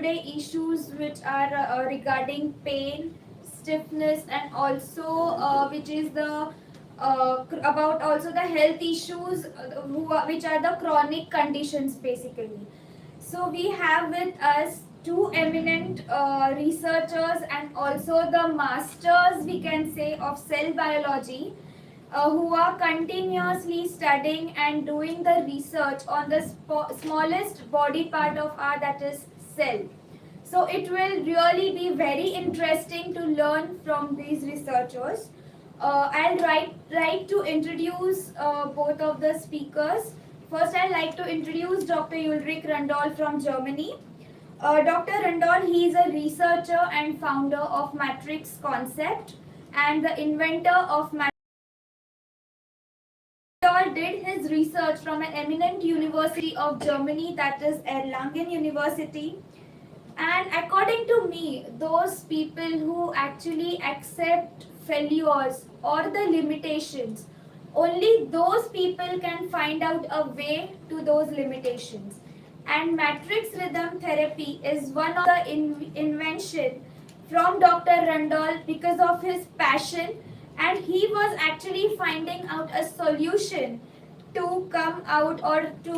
day-to-day issues which are regarding pain, stiffness, and also which is the about also the health issues which are the chronic conditions basically. So we have with us two eminent researchers and also the masters, we can say, of cell biology, who are continuously studying and doing the research on the smallest body part of our, that is cell. So it will really be very interesting to learn from these researchers. I'll like to introduce both of the speakers. First, I'd like to introduce Dr. Ulrich Randall from Germany. Dr. Randall, he is a researcher and founder of Matrix Concept and the inventor of Matrix. Randall did his research from an eminent university of Germany, that is Erlangen University. And according to me, those people who actually accept failures or the limitations, only those people can find out a way to those limitations. And matrix rhythm therapy is one of the invention from Dr. Randall because of his passion, and he was actually finding out a solution to come out or to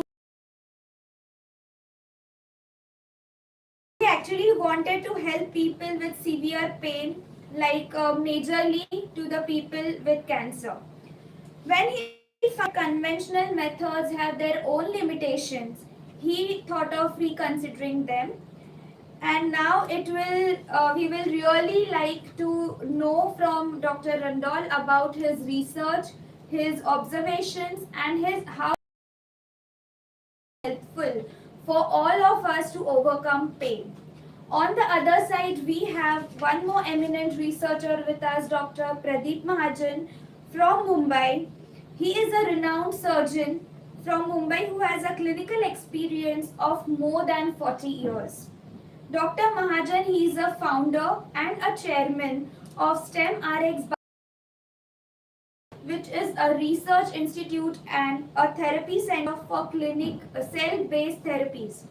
actually wanted to help people with severe pain, like majorly to the people with cancer. When he found conventional methods have their own limitations, he thought of reconsidering them. And now we will really like to know from Dr. Randall about his research, his observations, and his how helpful for all of us to overcome pain. On the other side, we have one more eminent researcher with us, Dr. Pradeep Mahajan from Mumbai. He is a renowned surgeon from Mumbai who has a clinical experience of more than 40 years. Dr. Mahajan, he is a founder and a chairman of STEM RX, which is a research institute and a therapy center for clinic cell-based therapies.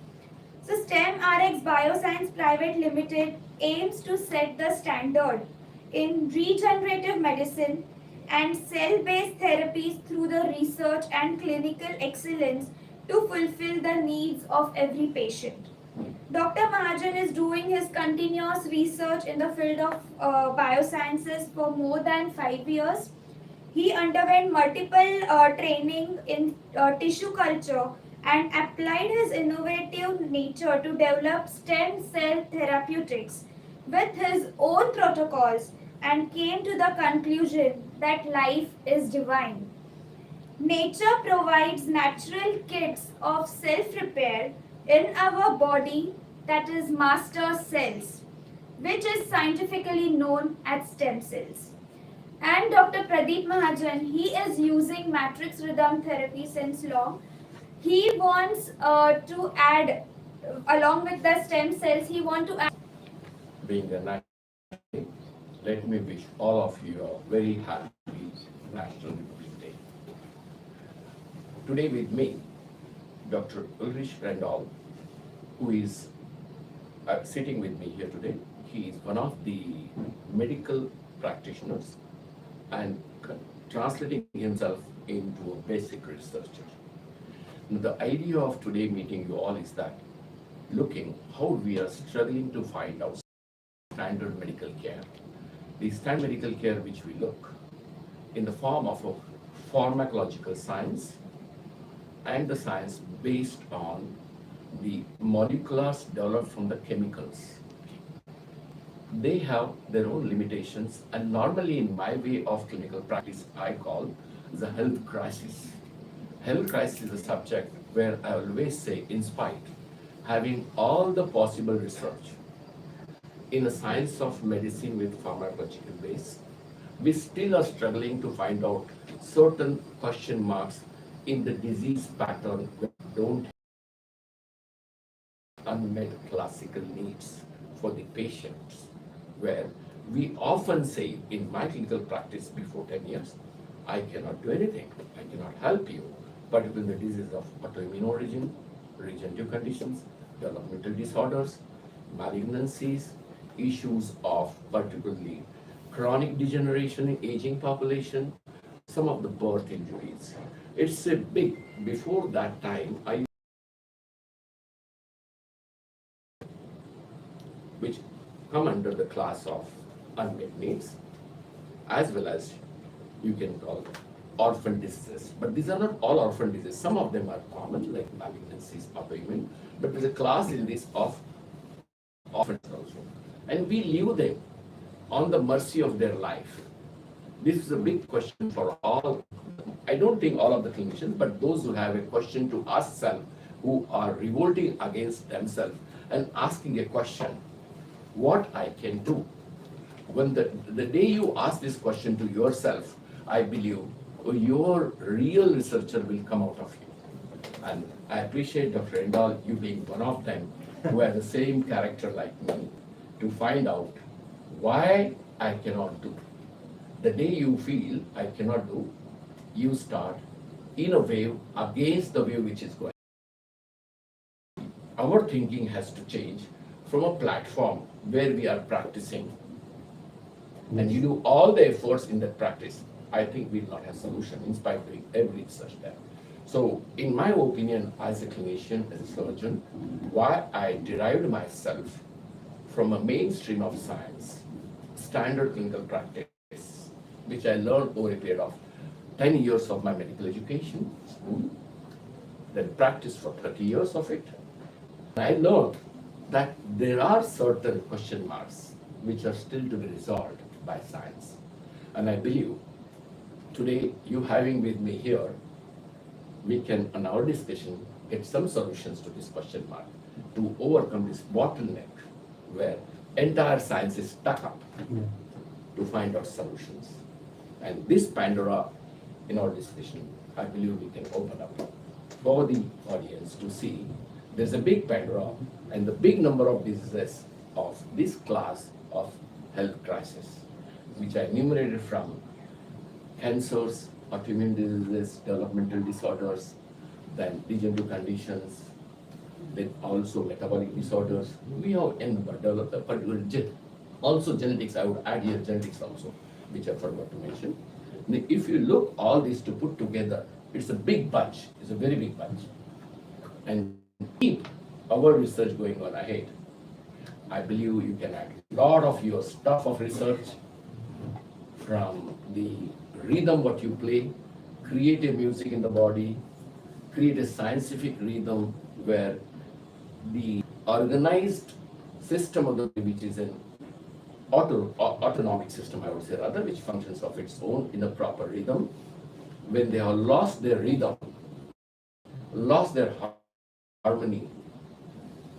So STEM RX Bioscience Private Limited aims to set the standard in regenerative medicine and cell-based therapies through the research and clinical excellence to fulfill the needs of every patient. Dr. Mahajan is doing his continuous research in the field of biosciences for more than 5 years. He underwent multiple training in tissue culture and applied his innovative nature to develop stem cell therapeutics with his own protocols and came to the conclusion that life is divine. Nature provides natural kits of self-repair in our body, that is master cells, which is scientifically known as stem cells. And Dr. Pradeep Mahajan, he is using matrix rhythm therapy since long. He wants to add, along with the stem cells, he wants to add. Being a national day, let me wish all of you a very happy National Republic Day. Today with me, Dr. Ulrich Randall, who is sitting with me here today. He is one of the medical practitioners and translating himself into a basic researcher. Now, the idea of today meeting you all is that looking how we are struggling to find out standard medical care. The standard medical care which we look in the form of a pharmacological science and the science based on the molecules developed from the chemicals. They have their own limitations, and normally in my way of clinical practice, I call the health crisis. Health crisis is a subject where I always say, in spite, having all the possible research in the science of medicine with pharmacological base, we still are struggling to find out certain question marks in the disease pattern we don't have unmet classical needs for the patients, where we often say in my clinical practice before 10 years, I cannot do anything, I cannot help you, particularly in the disease of autoimmune origin, regenerative conditions, developmental disorders, malignancies, issues of particularly chronic degeneration in aging population, some of the birth injuries. It's a big, before that time, which come under the class of unmet needs, as well as you can call orphan diseases. But these are not all orphan diseases. Some of them are common, like malignancies, autoimmune, but there's a class in this of orphans also. And we leave them on the mercy of their life. This is a big question for all. I don't think all of the clinicians, but those who have a question to ask self, who are revolting against themselves and asking a question, what I can do. When the day you ask this question to yourself, I believe your real researcher will come out of you. And I appreciate Dr. Rendall, you being one of them who has the same character like me, to find out why I cannot do. The day you feel I cannot do, you start in a wave against the wave which is going. Our thinking has to change from a platform where we are practicing, and you do all the efforts in that practice. I think we'll not have solution in spite of doing every research there. So in my opinion, as a clinician, as a surgeon, why I derived myself from a mainstream of science, standard clinical practice, which I learned over a period of 10 years of my medical education, school, then practiced for 30 years of it. I learned that there are certain question marks which are still to be resolved by science. And I believe today, you having with me here, we can, on our discussion, get some solutions to this question mark, to overcome this bottleneck where entire science is stuck up to find out solutions. And this Pandora, in our discussion, I believe we can open up for the audience to see there's a big Pandora and the big number of diseases of this class of health crisis, which I enumerated from cancers, autoimmune diseases, developmental disorders, then degenerative conditions, then also metabolic disorders. We have n particular also genetics. I would add here genetics also, which I forgot to mention. If you look all these to put together, it's a big bunch. It's a very big bunch, and keep our research going on ahead. I believe you can add a lot of your stuff of research from the rhythm what you play, create a music in the body, create a scientific rhythm where the organized system of the body, which is an autonomic system, I would say rather, which functions of its own in a proper rhythm. When they have lost their rhythm, lost their harmony,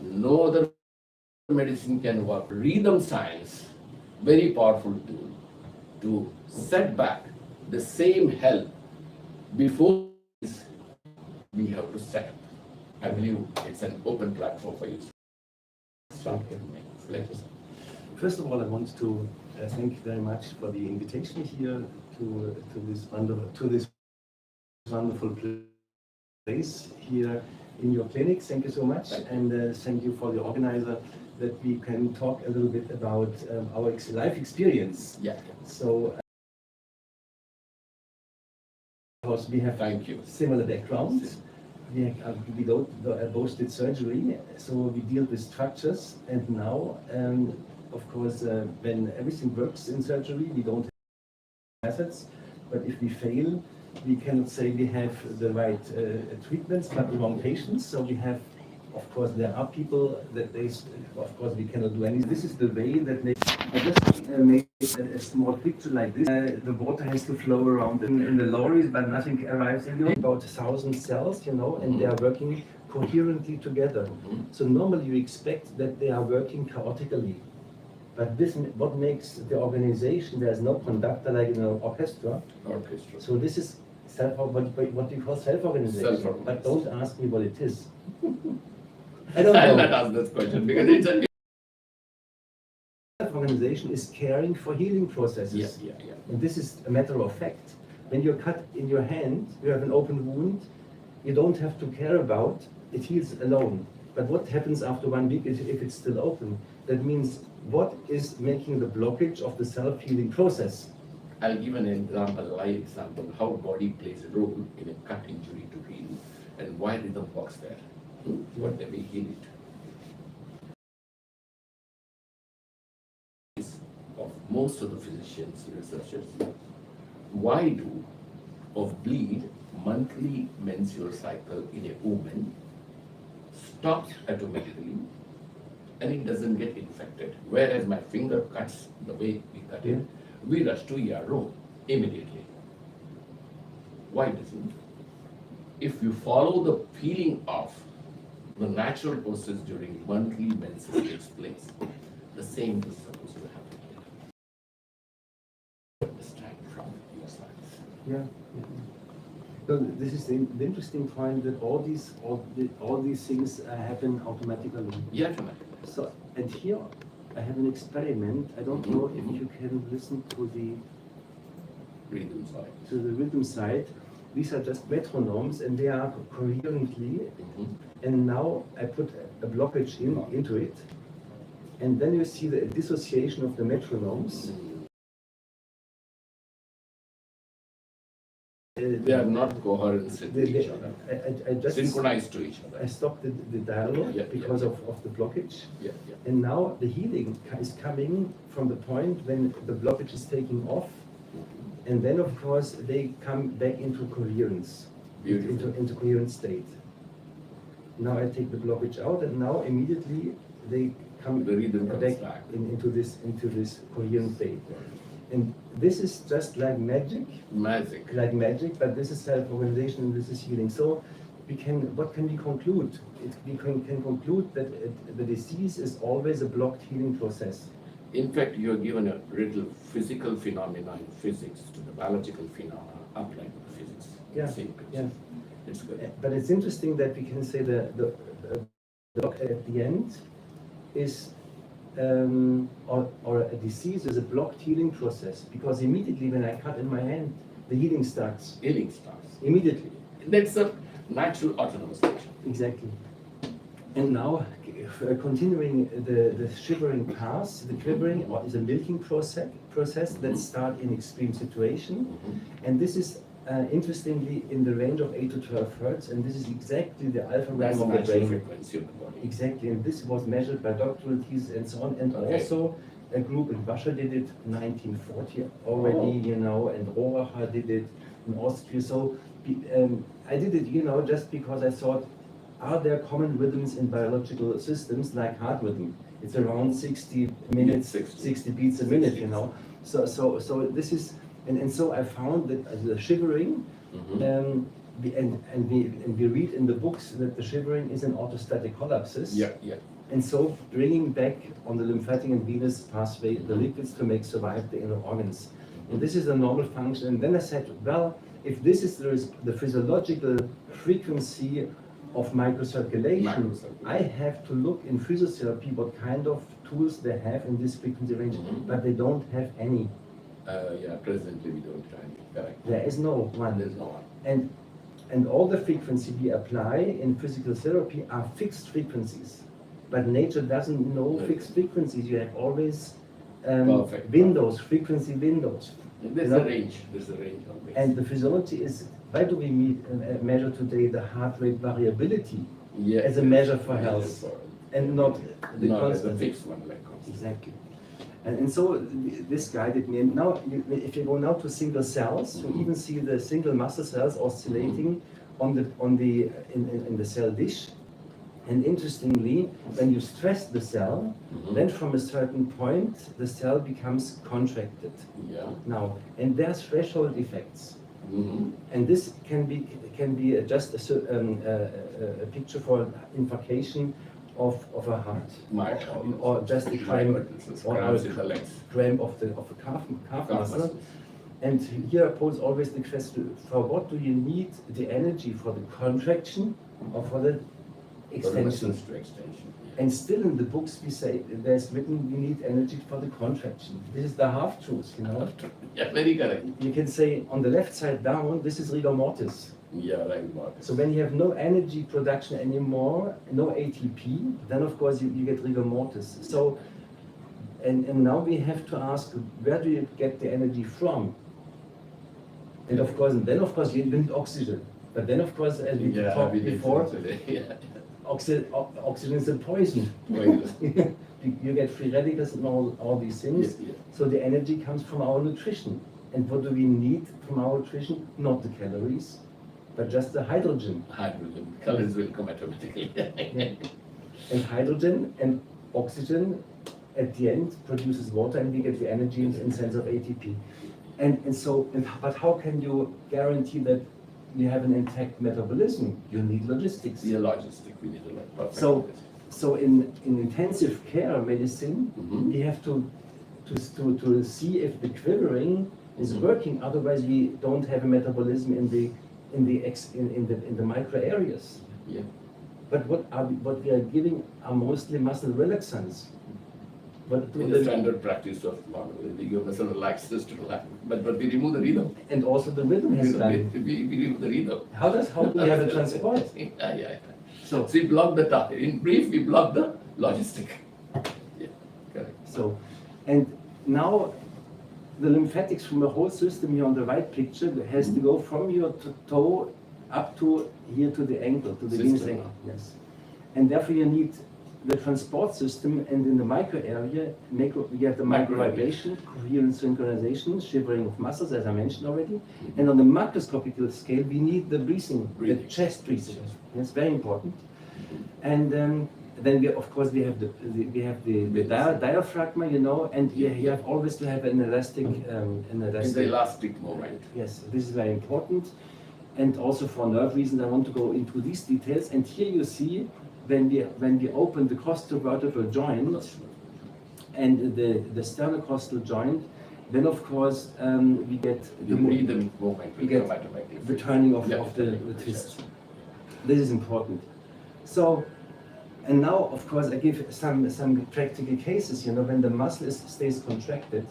no other medicine can work. Rhythm science, very powerful tool to set back the same health before we have to set up. I believe it's an open platform for you. First of all, I want to thank you very much for the invitation here to this wonderful place here in your clinic. Thank you so much, and thank you for the organizer that we can talk a little bit about our life experience. Yeah. So, because we have similar backgrounds. We both did surgery, so we deal with structures, and now, of course, when everything works in surgery, we don't have methods, but if we fail, we cannot say we have the right treatments, but the wrong patients. So we have, of course, there are people that of course, we cannot do anything. This is the way that I just made a small picture like this. The water has to flow around in the lorries, but nothing arrives in you. About 1,000 cells, and they are working coherently together. So normally you expect that they are working chaotically. But this, what makes the organization, there's no conductor like in an orchestra. So this is what we call self-organization. But don't ask me what it is. I don't know. I'll not ask this question because it's a self-organization is caring for healing processes. Yeah. And this is a matter of fact. When you're cut in your hand, you have an open wound, you don't have to care about, it heals alone. But what happens after 1 week if it's still open? That means what is making the blockage of the self-healing process? I'll give an example, live example, how body plays a role in a cut injury to heal and why rhythm works there. What they may heal it. Of most of the physicians, researchers, why do of bleed monthly menstrual cycle in a woman stops automatically and it doesn't get infected. Whereas my finger cuts the way we cut it, we rush to ERO immediately. Why doesn't? If you follow the feeling of the natural process during monthly menses takes place, the same is supposed to happen here. Understand from your slides. Yeah. So this is the interesting point that all these things happen automatically. Yeah, automatically. So, and here I have an experiment. I don't know if you can listen to the rhythm side. These are just metronomes and they are coherently. And now I put a blockage into it, and then you see the dissociation of the metronomes. They are not coherent with each other. I just synchronized to each other. I stopped the dialogue because of the blockage. And now the healing is coming from the point when the blockage is taking off. And then, of course, they come back into coherence, into coherent state. Now I take the blockage out, and now immediately they come back into this coherent state. And this is just like magic. Like magic, but this is self-organization and this is healing. So what can we conclude? We can conclude that the disease is always a blocked healing process. In fact, you are given a little physical phenomena in physics to the biological phenomena applied to physics. Yeah. It's good. But it's interesting that we can say the block at the end is or a disease is a blocked healing process, because immediately when I cut in my hand, the healing starts. Immediately. That's a natural autonomous action. Exactly. And now, continuing the shivering path, the quivering is a milking process that starts in extreme situation. And this is interestingly in the range of 8 to 12 hertz, and this is exactly the alpha RAM of the brain. Frequency of the body. Exactly, and this was measured by doctoral thesis and so on, and also a group in Russia did it 1940 already, and Rohracher did it in Austria. So I did it, just because I thought, are there common rhythms in biological systems like heart rhythm? It's around 60 minutes, 60 beats a minute, So this is, and so I found that the shivering, we read in the books that the shivering is an orthostatic collapses. And so bringing back on the lymphatic and venous pathway the liquids to make survive the inner organs. And this is a normal function. And then I said, well, if this is the physiological frequency of microcirculation, I have to look in physiotherapy what kind of tools they have in this frequency range, but they don't have any. Presently we don't have any. Correct. There is no one. There's no one. And all the frequency we apply in physical therapy are fixed frequencies. But nature doesn't know fixed frequencies. You have always windows, frequency windows. There's a range. There's a range always. And the physiology is, why do we measure today the heart rate variability as a measure for health, and not the constant? As a fixed one like constant. Exactly. And so this guided me. And now, if you go now to single cells, you even see the single muscle cells oscillating in the cell dish. And interestingly, when you stress the cell, then from a certain point, the cell becomes contracted. Now, and there's threshold effects. And this can be just a picture for infarction of a heart, or just a cramp, or a cramp of the calf muscle. And here I pose always the question: for what do you need the energy, for the contraction or for the extension? And still in the books we say, there's written, we need energy for the contraction. This is the half truth, Yeah, very correct. You can say on the left side down, this is rigor mortis. Yeah, right, Mark. So when you have no energy production anymore, no ATP, then of course you get rigor mortis. So, and now we have to ask, where do you get the energy from? And of course, you need oxygen. But then of course, as we talked before, oxygen is a poison. You get free radicals and all these things. Yeah. So the energy comes from our nutrition. And what do we need from our nutrition? Not the calories, but just the hydrogen. Hydrogen, colors will come automatically. Yeah. And hydrogen and oxygen at the end produces water, and we get the energy in sense of ATP. But how can you guarantee that you have an intact metabolism? You need logistics. Yeah, logistic, we need a lot. Perfect. So in intensive care medicine, Mhm. we have to see if the quivering is Mhm. working. Otherwise, we don't have a metabolism in the micro areas. Yeah. But what we are giving are mostly muscle relaxants. But In the standard practice of they give us a relax, just to relax. But we remove the rhythm. and also the rhythm has done. We remove the rhythm. How do we have a transport? Yeah. So So we block the target. In brief, we block the logistic. Yeah, correct. So, and now the lymphatics from the whole system here on the right picture has to go from your toe up to here to the ankle, to the System. venous ankle. Yes. And therefore you need the transport system, and in the micro area, you have the microvibration, coherence, synchronization, shivering of muscles, as I mentioned already. And on the macroscopical scale, we need the breathing, the chest breathing. That's very important. And then we, of course, we have the diaphragm, you know, and you have always to have an elastic. It's the elastic moment. Yes, this is very important. And also for nerve reasons, I want to go into these details. And here you see when we open the costovertebral joint and the sternocostal joint, then of course we get The rhythm movement we will get come automatically. the turning of Yeah, the twist. This is important. So, and now of course I give some practical cases. You know, when the muscle stays contracted,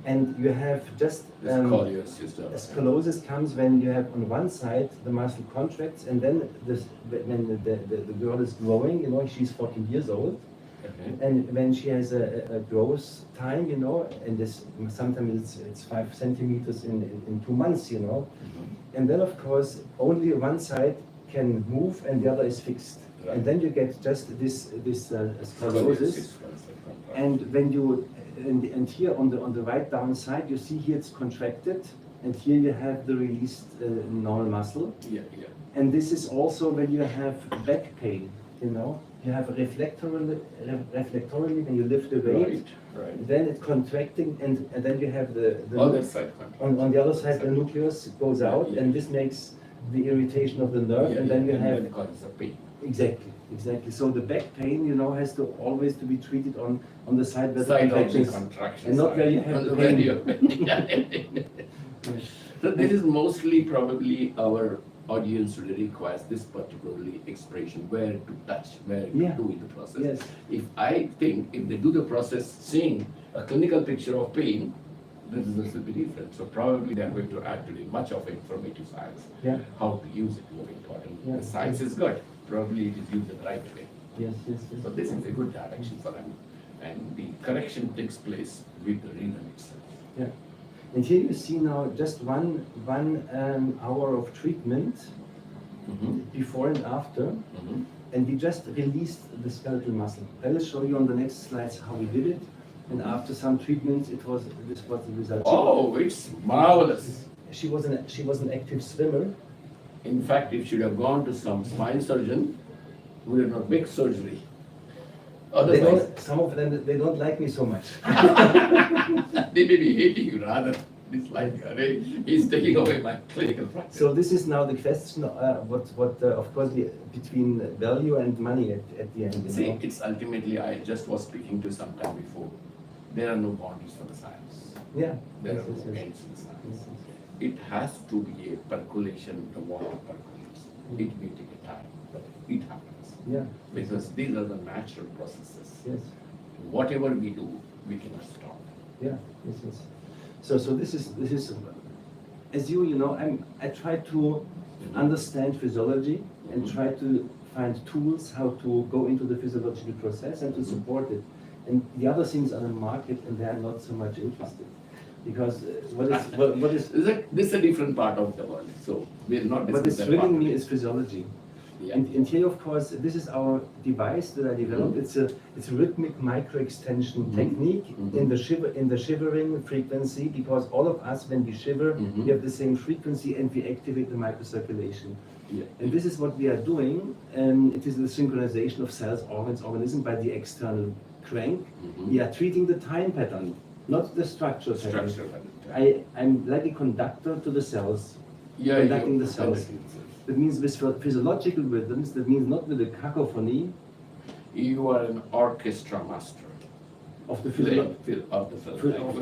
and you have just The scoliosis. scoliosis comes when you have on one side the muscle contracts, and then when the girl is growing, you know, she's 14 years old, Okay. and when she has a growth time, you know, and this sometimes it's 5 centimeters in 2 months, you know, and then of course only one side can move and the other is fixed, Right. and then you get just this scoliosis, and when you and here on the right down side, you see here it's contracted, and here you have the released normal muscle. Yeah. And this is also when you have back pain, you know. You have reflectorily when you lift the weight, Right. then it's contracting, and then you have the Other side contact. on the other side the nucleus goes out, Yeah. and this makes the irritation of the nerve, and then you have then causes a pain. exactly. So the back pain, you know, has to always to be treated on the side where the Side of the contractions, contraction. and not side. where you have the Where pain. you- So this is mostly probably our audience really requires this particularly expression, where to touch, where to Yeah. do in the process. Yes. If I think if they do the process seeing a clinical picture of pain, this will be different. So probably they are going to add today much of informative science. Yeah. How to use it more important. Yeah. The science is good. Probably it is used the right way. Yes. So this is a good direction for them. And the correction takes place with the rhythm itself. Yeah. And here you see now just one hour of treatment before and after, and we just released the skeletal muscle. I will show you on the next slides how we did it. And after some treatments, this was the result. Oh, it's marvelous. She was an active swimmer. In fact, it should have gone to some spine surgeon who did not make surgery. Otherwise, Some of them they don't like me so much. they may be hating you rather. Dislike you. Hey, he's taking away my clinical practice. So this is now the question. Of course, between value and money at the end. You See, know? it's ultimately, I just was speaking to some time before. There are no boundaries for the science. Yeah. There Yes, are no yes, yes. ends in the science. Yes, yes. It has to be a percolation, the water percolates. It may take a time, but it happens. Yeah. Because these are the natural processes. Yes. Whatever we do, we cannot stop. Yeah. Yes. So this is as you know, I try to understand physiology and try to find tools how to go into the physiological process and to support it. And the other things on the market, and they are not so much interested. Because what is This is a different part of the world, so we're not what is discussing that part thrilling me today. is physiology. Yeah. And here, of course, this is our device that I developed. It's a rhythmic micro extension technique in the shivering frequency, because all of us, when we shiver, we have the same frequency and we activate the microcirculation. Yeah. And this is what we are doing. And it is the synchronization of cells, organs, organism by the external crank. We are treating the time pattern, not the structure pattern. I'm like a conductor to the cells, Yeah, conducting the you're cells. conducting the cells. That means with physiological rhythms, that means not with a cacophony You are an orchestra master of the of the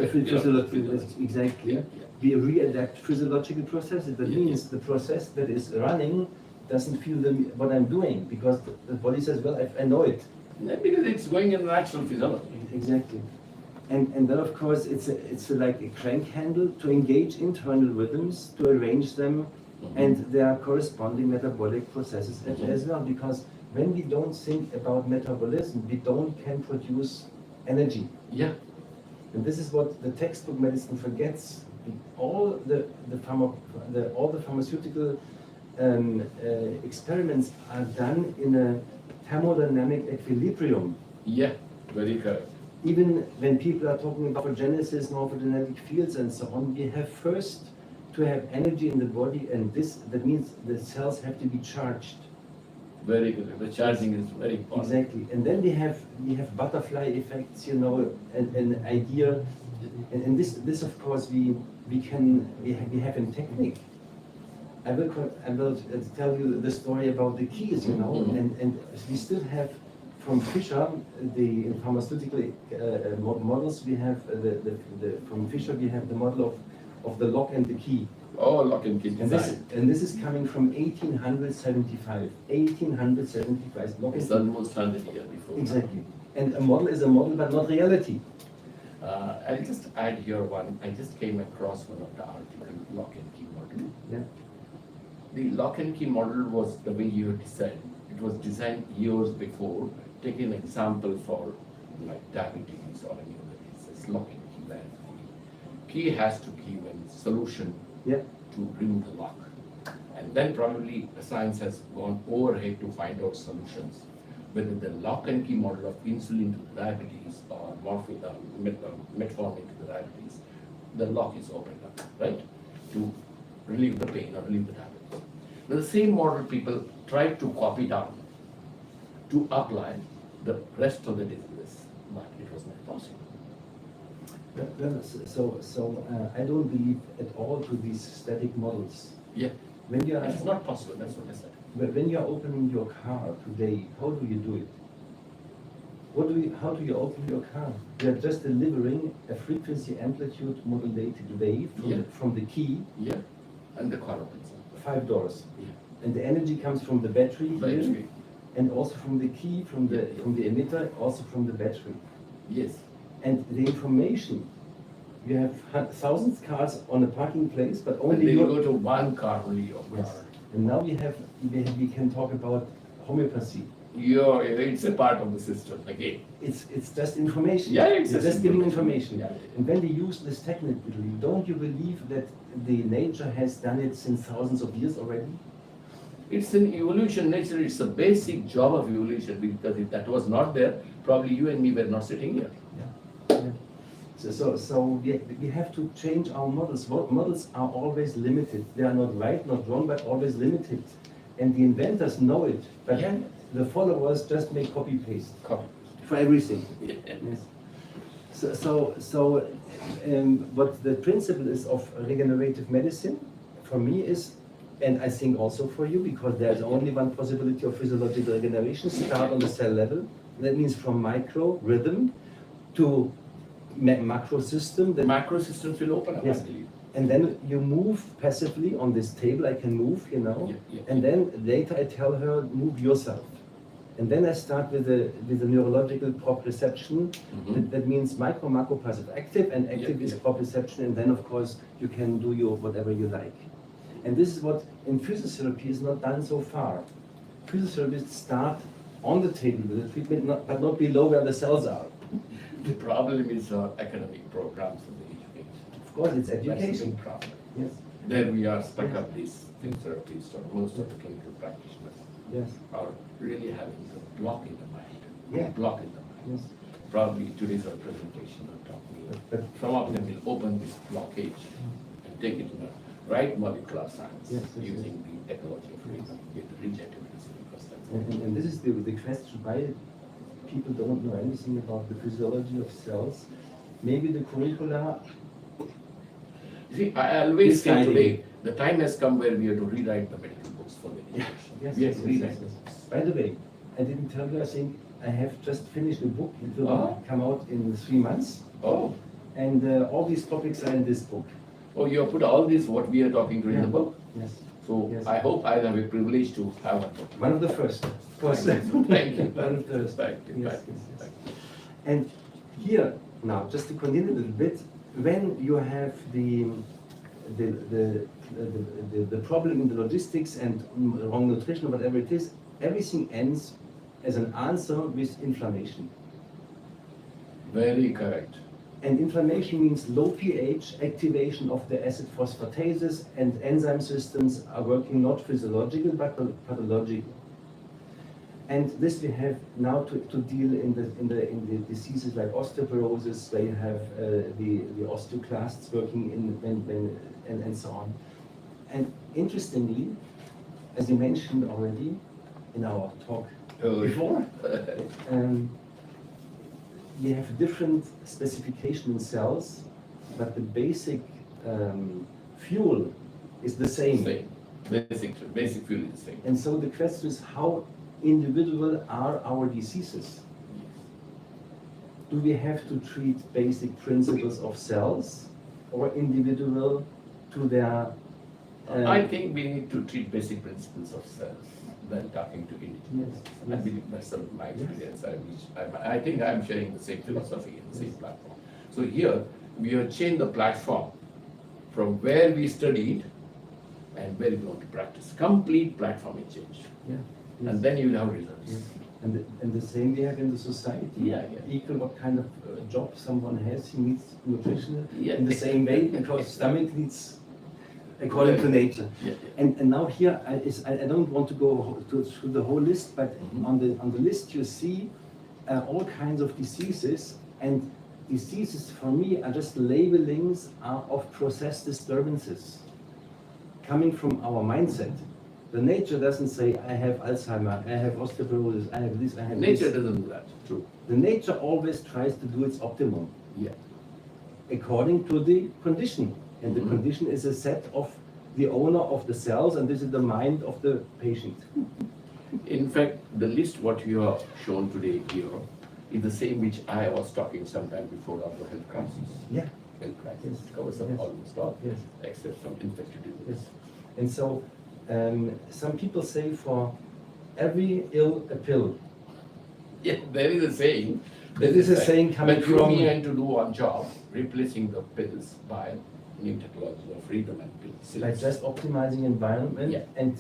physiological, physiology. exactly. Yeah, yeah. We readapt physiological processes. That Yeah, means the process that is running doesn't feel what I'm doing, because the body says, well, I know it. Yeah, because it's going in natural physiology. Exactly. And then, of course, it's like a crank handle to engage internal rhythms, to arrange them, and there are corresponding metabolic processes as well. Because when we don't think about metabolism, we can produce energy. Yeah. And this is what the textbook medicine forgets. All the pharmaceutical experiments are done in a thermodynamic equilibrium. Yeah, very correct. Even when people are talking about genesis, morphogenetic fields, and so on, we have first to have energy in the body, and that means the cells have to be charged. Very good. The charging is very important. Exactly. And then we have butterfly effects, an idea, and this of course we have in technique. I will tell you the story about the keys, and we still have from Fisher, in pharmaceutical models, we have from Fisher we have the model of the lock and the key. Oh, lock and key And design. this is coming from 1875. 1875. Lock and It's key. almost 100 years before. Exactly. And a model is a model, but not reality. I'll just add here one. I just came across one of the articles, lock and key model. Yeah. The lock and key model was the way you designed. It was designed years before. Take an example for like diabetes or any other disease. Lock and key. Where the key has to give a solution Yeah. to remove the lock. And then probably the science has gone overhead to find out solutions. Whether the lock and key model of insulin to diabetes or metformin to the diabetes, the lock is opened up, right? To relieve the pain or relieve the diabetes. Now the same model people tried to copy down to apply the rest of the diseases, but it was not possible. I don't believe at all to these static models. Yeah, When you are it's not possible, that's what I said. when you are opening your car today, how do you do it? How do you open your car? You are just delivering a frequency amplitude modulated wave from the key, Yeah, and the car opens up. 5 doors. Yeah. And the energy comes from the battery here, Battery. and also from the key, from the emitter, also from the battery. Yes. And the information, you have thousands of cars on a parking place, but When only they your go to one car only of Yes. car. And now we can talk about homeopathy. Yeah, it's a part of the system again. It's just information. Yeah, it's You're just just giving information. information. Yeah. And when they use this technically, don't you believe that the nature has done it since thousands of years already? It's an evolution, nature, it's a basic job of evolution, because if that was not there, probably you and me were not sitting here. Yeah. So we have to change our models. Models are always limited. They are not right, not wrong, but always limited. And the inventors know it, but Yeah. the followers just make copy paste Come. for everything. Yeah. Yes. What the principle is of regenerative medicine for me is, and I think also for you, because there's only one possibility of physiological regeneration, start on the cell level. That means from micro rhythm to macro system. The macro systems will open up, I Yes. believe. And then you move passively on this table. I can move, Yeah, yeah. and then later I tell her, move yourself. And then I start with the neurological proprioception. That means micro, macro, passive, active, and active is proprioception. And then, of course, you can do your whatever you like. And this is what in physiotherapy is not done so far. Physiotherapists start on the table with the treatment, but not below where the cells are. The problem is our academic programs in the education. Of course, it's That's the education. big problem. Yes, There we are stuck up these physiotherapists or most of the clinical practitioners yes, are really having a block in the mind. Yeah. Block in the mind. yes. Probably today's our presentation I'm talking But some of them will open this blockage and take it in the right molecular science Yes, yes, using the ecology of reason with regenerative because that's and this is the question why people don't know anything about the physiology of cells. Maybe the curricula. You see, I always say Misguiding. today, the time has come where we have to rewrite the medical books for the education. Yes, We have yes, to yes, rewrite yes, the yes. books. By the way, I didn't tell you. I think I have just finished a book. It will Oh. come out in 3 months, Oh, and all these topics are in this book. oh, you have put all this, what we are talking to in the Yeah. book. Yes, So Yes. I hope I have a privilege to have a book. one of the first. Of course. Thank you. One of the first. Thank you. Yes, Thank you. yes, yes. Thank you. And here now, just to continue a little bit, when you have the problem in the logistics and wrong nutrition or whatever it is, everything ends as an answer with inflammation. Very correct. And inflammation means low pH, activation of the acid phosphatases, and enzyme systems are working not physiological but pathological. And this we have now to deal in the diseases like osteoporosis, where you have the osteoclasts working and so on. And interestingly, as you mentioned already in our talk before, we have different specification in cells, but the basic fuel is the same. Same. Basic fuel is the same. And so the question is, how individual are our diseases? Do we have to treat basic principles of cells or individual to their... I think we need to treat basic principles of cells than talking to individuals. Yes, I yes. believe that's my experience. I think I'm sharing the same philosophy and the same platform. So here, we have changed the platform from where we studied and where we want to practice. Complete platform is changed. Yeah. And then you will have results. Yes. And the same we have in the society. Yeah. Equal what kind of job someone has, he needs nutrition Yeah. in the same way, because stomach needs according to nature. Yeah. And now here, I don't want to go through the whole list, but on the list you see all kinds of diseases, and diseases for me are just labelings of process disturbances coming from our mindset. The nature doesn't say, I have Alzheimer, I have osteoporosis, I have this, I have Nature this. doesn't do that. True. The nature always tries to do its optimum Yeah. according to the condition. And the Mhm. condition is a set of the owner of the cells, and this is the mind of the patient. In fact, the list what you have shown today here is the same which I was talking sometime before of the health crisis. Yeah. Health crisis Yes. covers up Yes. almost all, Yes. except some infected diseases. Yes. And so some people say for every ill a pill. Yeah, there is a saying. There is a saying coming But you from- need to do one job, replacing the pills by new technology of freedom and pills. Like just optimizing environment Yeah. and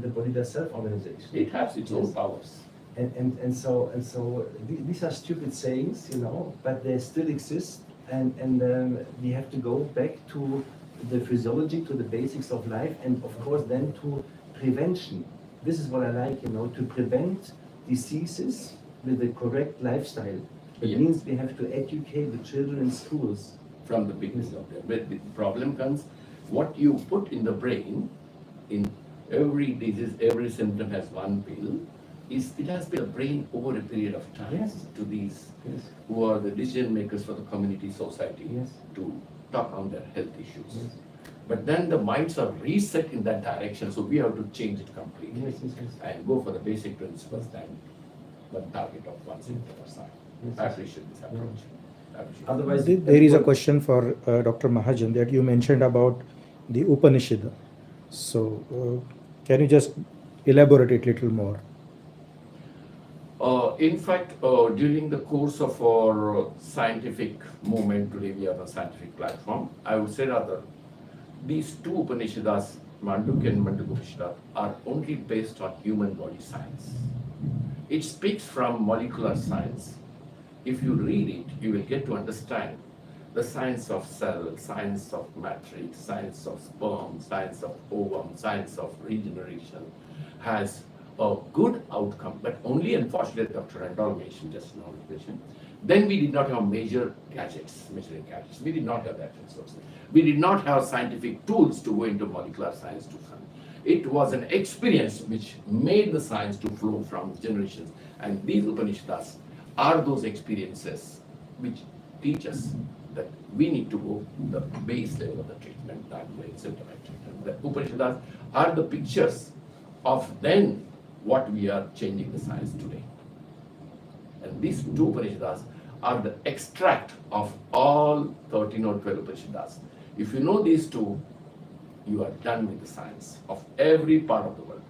the body does self-organization. It has its own Yes. powers. And so these are stupid sayings, you know, but they still exist, and we have to go back to the physiology, to the basics of life, and of course then to prevention. This is what I like, you know, to prevent diseases with the correct lifestyle. It Yeah. means we have to educate the children in schools. From the beginning of them. But the problem comes, what you put in the brain, in every disease, every symptom has one pill, it has been a brain over a period of time Yes. to these Yes. who are the decision makers for the community, society, Yes. to talk on their health issues. Yes. But then the minds are reset in that direction, so we have to change it completely. Yes, yes, yes. And go for the basic principles than the target of one symptom or sign. Yes. I appreciate this approach. I appreciate it. Otherwise, There is a question for Dr. Mahajan that you mentioned about the Upanishad. So, can you just elaborate it a little more? In fact, during the course of our scientific movement, today we are on a scientific platform, I would say rather, these two Upanishads, Mandukya and Mandukya Upanishad, are only based on human body science. It speaks from molecular science. If you read it, you will get to understand the science of cell, science of matrix, science of sperm, science of ovum, science of regeneration, has a good outcome, but only unfortunately, Dr. Randall mentioned just now, then we did not have measuring gadgets. We did not have that resource. We did not have scientific tools to go into molecular science to fund. It was an experience which made the science to flow from generations. And these Upanishads are those experiences which teach us that we need to go the base level of the treatment, that way, symptomatic treatment. The Upanishads are the pictures of then what we are changing the science today. And these two Upanishads are the extract of all 13 or 12 Upanishads. If you know these two, you are done with the science of every part of the world.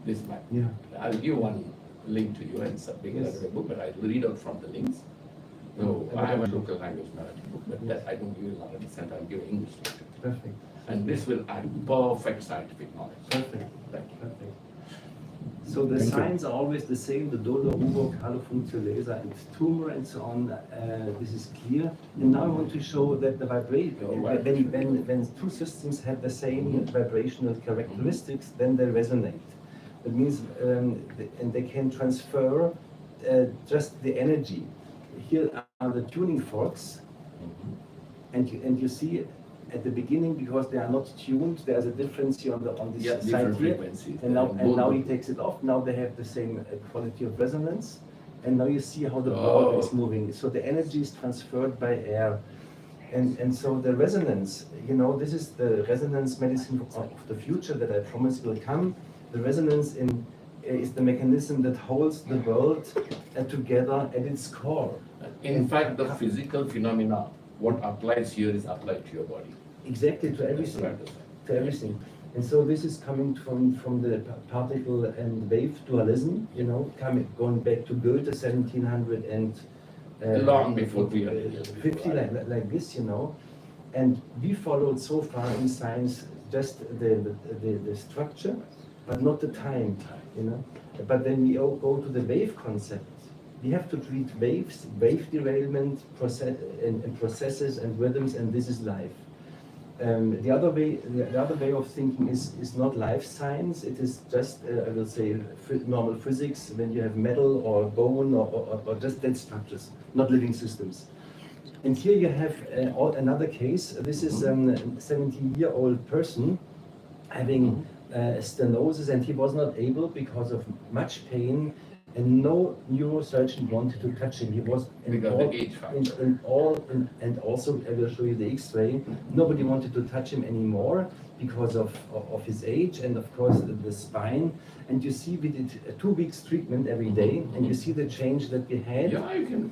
This man. Yeah. I'll give one link to you and something Yes. another book, but I'll read out from the links. No, I have a local language Marathi book, but that I don't give in Marathi, and I'll give English book. Perfect. And this will add perfect scientific knowledge. Perfect. Thank you. Perfect. So the Thank you. signs are always the same, the dodo, uvo, calofunctio, laser, and tumor, and so on. This is clear. And now I want to show that the vibration, when two systems have the same vibrational characteristics, then they resonate. That means, and they can transfer just the energy. Here are the tuning forks, and you see at the beginning, because they are not tuned, there's a difference here on this side different here. frequencies. And now he takes it off. Now they have the same quality of resonance. And now you see how the ball is moving. So the energy is transferred by air. And so the resonance, this is the resonance medicine of the future that I promise will come. The resonance is the mechanism that holds the world together at its core. In fact, the physical phenomena, what applies here is applied to your body. Exactly, to everything. To everything. And so this is coming from the particle and wave dualism, going back to Goethe, 1700 and long before 50, like this, And we followed so far in science just the structure, but not the time, But then we all go to the wave concept. We have to treat waves, wave derailment, and processes and rhythms, and this is life. The other way of thinking is not life science. It is just, I will say, normal physics. When you have metal or bone or just dead structures, not living systems. And here you have another case. This is a 17-year-old person having stenosis, and he was not able because of much pain. And no neurosurgeon wanted to touch him. He was and also I will show you the X-ray. Nobody wanted to touch him anymore because of his age and of course the spine. And you see, we did a 2 weeks treatment every day, and you see the change that we had. Yeah, you can.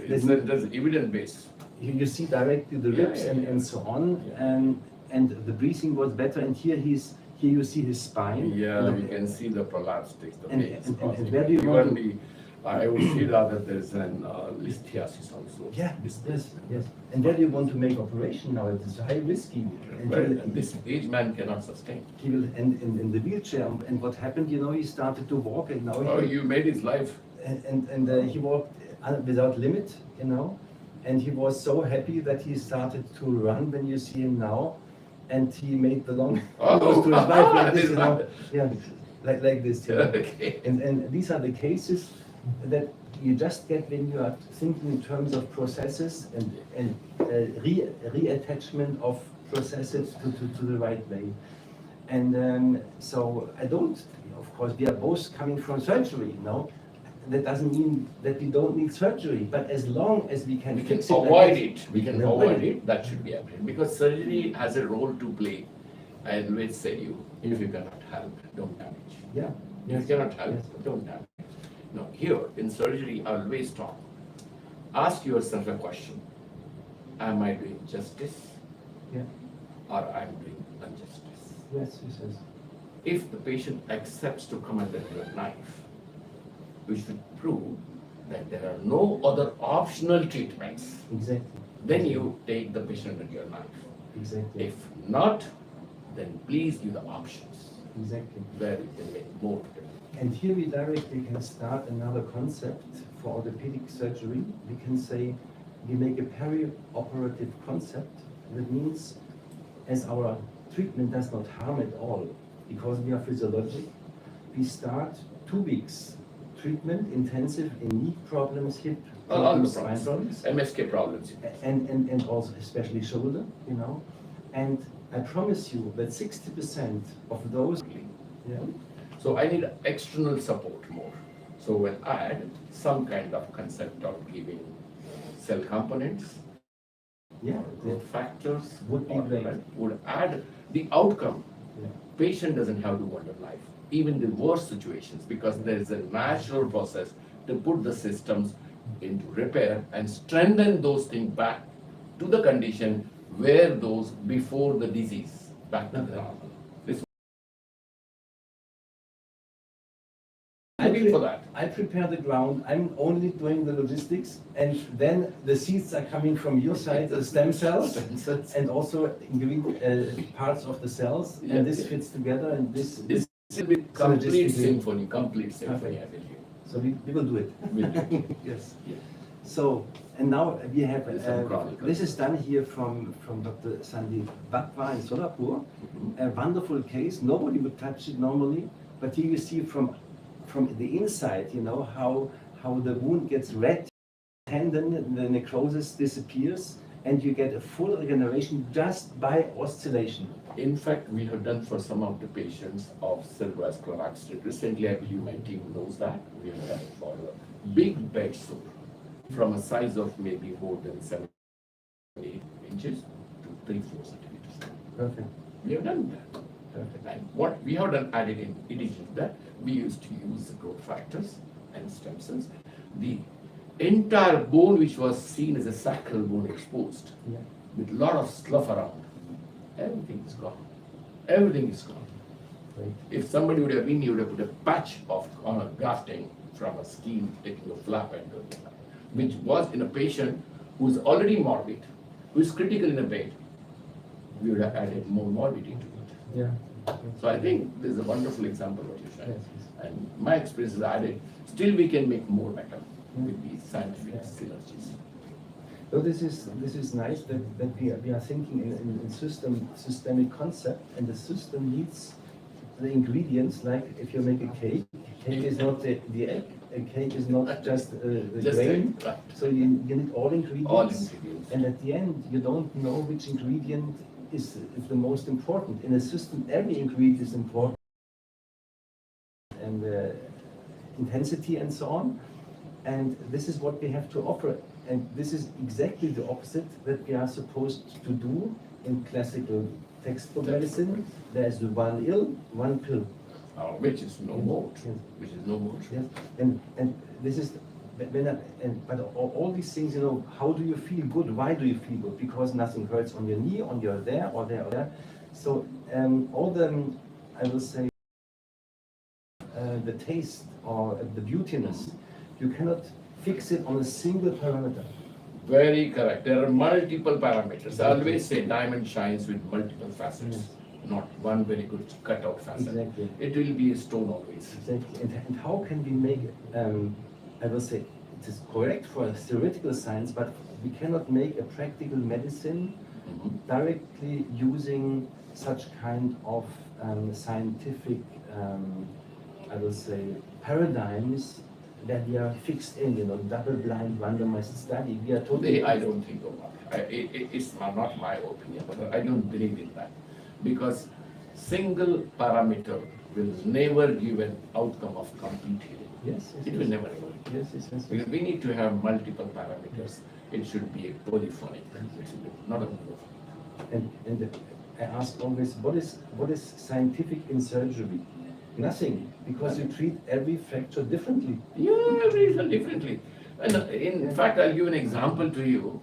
There's evidence base. You see directly the ribs and so on, and the breathing was better. And here you see his spine. Yeah, you can see the prolapse takes the veins. And where do you want to... I would see that there's an lithiasis also. Yeah, yes. And where do you want to make operation now? It is high risky. And this age man cannot sustain. He will end in the wheelchair. And what happened? He started to walk, and now you made his life. And he walked without limit, And he was so happy that he started to run. When you see him now. And he made the long goes to his life like this, Yeah, like this. Okay. And these are the cases that you just get when you are thinking in terms of processes and reattachment of processes to the right way. And so I don't, of course, we are both coming from surgery, That doesn't mean that we don't need surgery, but as long as we can fix it. We can avoid it, that should be happening. Because surgery has a role to play. I always say if you cannot help, don't damage. Yeah. If you cannot help, don't damage. Now, here in surgery, I always talk. Ask yourself a question. Am I doing justice? Yeah. Or I'm doing injustice? Yes. If the patient accepts to come under your knife, we should prove that there are no other optional treatments. Exactly. Then you take the patient into your life. Exactly. If not, then please give the options Exactly. where you can make more. And here we directly can start another concept for orthopedic surgery. We can say we make a peri-operative concept. That means as our treatment does not harm at all, because we are physiologic, we start 2 weeks treatment intensive in knee problems, hip All the problems, spine problems, problems, MSK problems. and also especially shoulder, you know. And I promise you that 60% of those, yeah, So I need external support more. So we'll add some kind of concept of giving cell components, yeah, growth factors, Would be or great. would add the outcome. yeah. Patient doesn't have to wonder life, even the worst situations, because there is a natural process to put the systems into repair and strengthen those things back to the condition where those before the disease, back to the normal. This I looking for that. I prepare the ground. I'm only doing the logistics, and then the seeds are coming from your side, the stem cells, and also parts of the cells, Yeah, and this yeah. fits together. And this This will be complete Synergistically. symphony, complete symphony, I Perfect. tell you. so we will do it. We'll do it. Yes. Yeah. So, and now we have, It's some chronicle. this is done here from Dr. Sandeep Bakwa in Solapur. A wonderful case, nobody would touch it normally, but here you see from the inside, you know, how the wound gets red, tendon, the necrosis disappears, and you get a full regeneration just by oscillation. In fact, we have done for some of the patients of cerebrovascular accident. Recently, I believe my team knows that. We have done it for a big bed sore from a size of maybe more than 7-8 inches to 3-4 centimeters. Perfect. We have done that. Perfect. And what we have done added in addition to that, we used to use growth factors and stem cells. The entire bone which was seen as a sacral bone exposed Yeah. with a lot of slough around, everything is gone. Everything is gone. Great. If somebody would have been, he would have put a patch of grafting from a scheme taking a flap and doing that, which was in a patient who is already morbid, who is critical in a bed. We would have added more morbidity to it. Yeah. So I think this is a wonderful example what you're showing. Yes, yes. And my experience is added, still we can make more better with these scientific Yeah. synergies. So this is nice that we are thinking in systemic concept, and the system needs the ingredients. Like if you make a cake is not the egg, a cake is not just the Just grain. right. So you need all ingredients. All ingredients. And at the end, you don't know which ingredient is the most important. In a system, every ingredient is important, and intensity and so on. And this is what we have to offer. And this is exactly the opposite that we are supposed to do in classical textbook medicine. There's the one ill, one pill. Which is no more. Yes. Which is no more. Yes. And this is but all these things, you know, how do you feel good? Why do you feel good? Because nothing hurts on your knee, on your there or there or there. So all the, I will say, the taste or the beautiness, you cannot fix it on a single parameter. Very correct. There are multiple parameters. I always say diamond shines with multiple facets, Yes. not one very good cutout facet. Exactly. It will be a stone always. Exactly. And how can we make, I will say, it is correct for theoretical science, but we cannot make a practical medicine Mhm. directly using such kind of scientific, I will say, paradigms that we are fixed in, you know, double-blind randomized study. We are totally. I don't think of that. It's not my opinion, but I don't believe in that. Because single parameter will never give an outcome of complete healing. Yes, yes, It will never ever. yes, yes, yes. Because we need to have multiple parameters. It should be a polyphonic. It should be not a monophonic. And I ask always, what is scientific in surgery? Nothing, because you treat every fracture differently. Yeah, every is differently. And in fact, I'll give an example to you.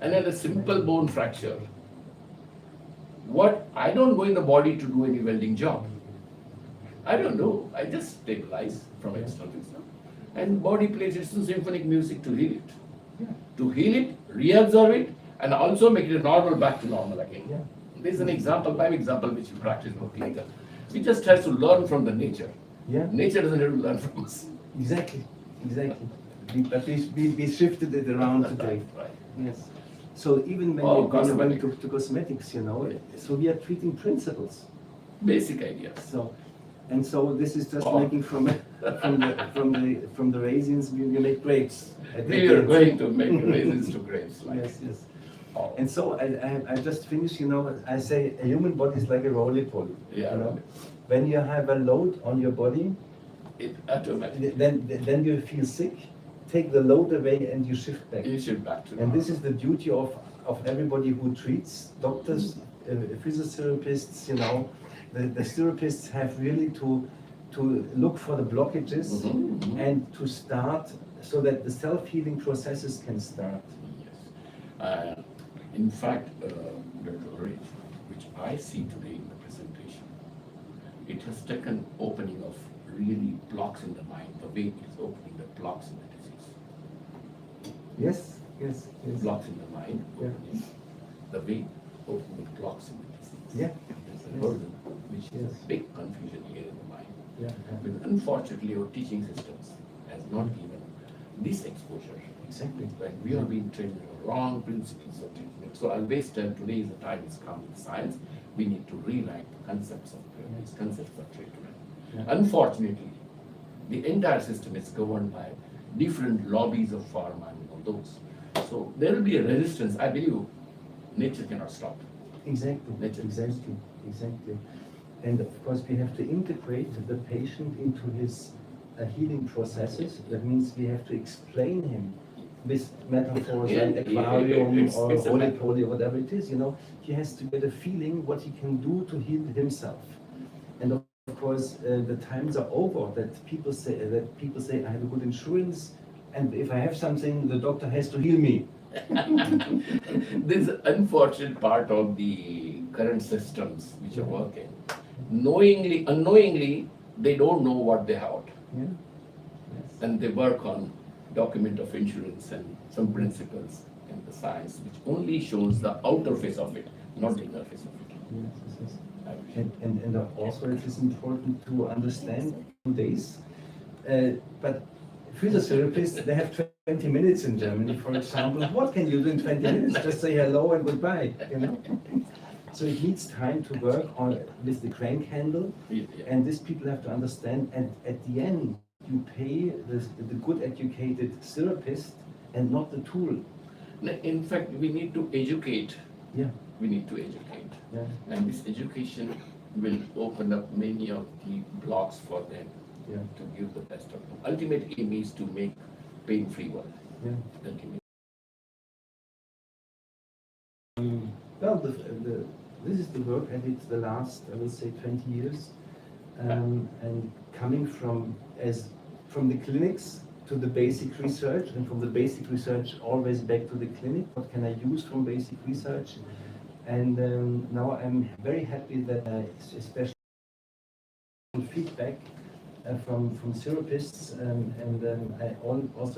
And then a simple bone fracture. What I don't go in the body to do any welding job. I don't know. I just stabilize from external system. And body plays its symphonic music to heal it. Yeah. To heal it, reabsorb it, and also make it normal, back to normal again. Yeah. This is an example, prime example, which we practice more clinical. We just have to learn from the nature. Yeah. Nature doesn't have to learn from us. Exactly. But we shifted it around today. Right. Yes. So even when Oh, you go cosmetic. to cosmetics, you know, so we are treating principles. Basic ideas. So this is just Oh. making from the raisins we make grapes. at the We are end. going to make raisins to grapes. Like. Yes. Oh. And so I just finished, you know, I say a human body is like a roly-poly. Yeah, You know? roly. When you have a load on your body, It automatically. then you feel sick, take the load away and you shift back. You should back to And this is the duty of everybody who treats, doctors, physiotherapists, you know. The therapists have really to look for the blockages and to start so that the self-healing processes can start. Yes. In fact, Dr. Ulrich, which I see today in the presentation, it has taken opening of really blocks in the mind, the way it is opening the blocks in the disease. Yes. Blocks in the mind, Yeah. opening the way opening blocks in the disease. Yeah. There's a burden, which is Yes. a big confusion here in the mind. Yeah. But unfortunately, our teaching systems has not given this exposure. Exactly. When we are being trained in the wrong principles of treatment. So I'll waste time. Today is the time has come in science. We need to rewrite the concepts of these concepts of treatment. Yeah. Unfortunately, the entire system is governed by different lobbies of pharma and all those. So there will be a resistance. I believe nature cannot stop. Exactly. And of course, we have to integrate the patient into his healing processes. That means we have to explain him with metaphors like aquarium or it's a roly-poly or whatever it is. You know, he has to get a feeling what he can do to heal himself. And of course, the times are over that people say I have a good insurance, and if I have something, the doctor has to heal me. This is unfortunate part of the current systems which are working. Knowingly, unknowingly, they don't know what they have. Yeah. And they work on document of insurance and some principles in the science which only shows the outer face of it, not the inner face of it. Yes. I wish. And also it is important to understand 2 days. But physiotherapists, they have 20 minutes in Germany, for example. What can you do in 20 minutes? Just say hello and goodbye, you know? So it needs time to work on with the crank handle. Yeah. And these people have to understand, and at the end, you pay the good educated therapist and not the tool. In fact, we need to educate. Yeah. We need to educate. Yeah. And this education will open up many of the blocks for them Yeah. to give the best of them. Ultimate aim is to make pain-free world. Yeah. Ultimate. Well, this is the work I did the last, I will say, 20 years. And coming from the clinics to the basic research, and from the basic research always back to the clinic. What can I use from basic research? And now I'm very happy that especially feedback from therapists, and I also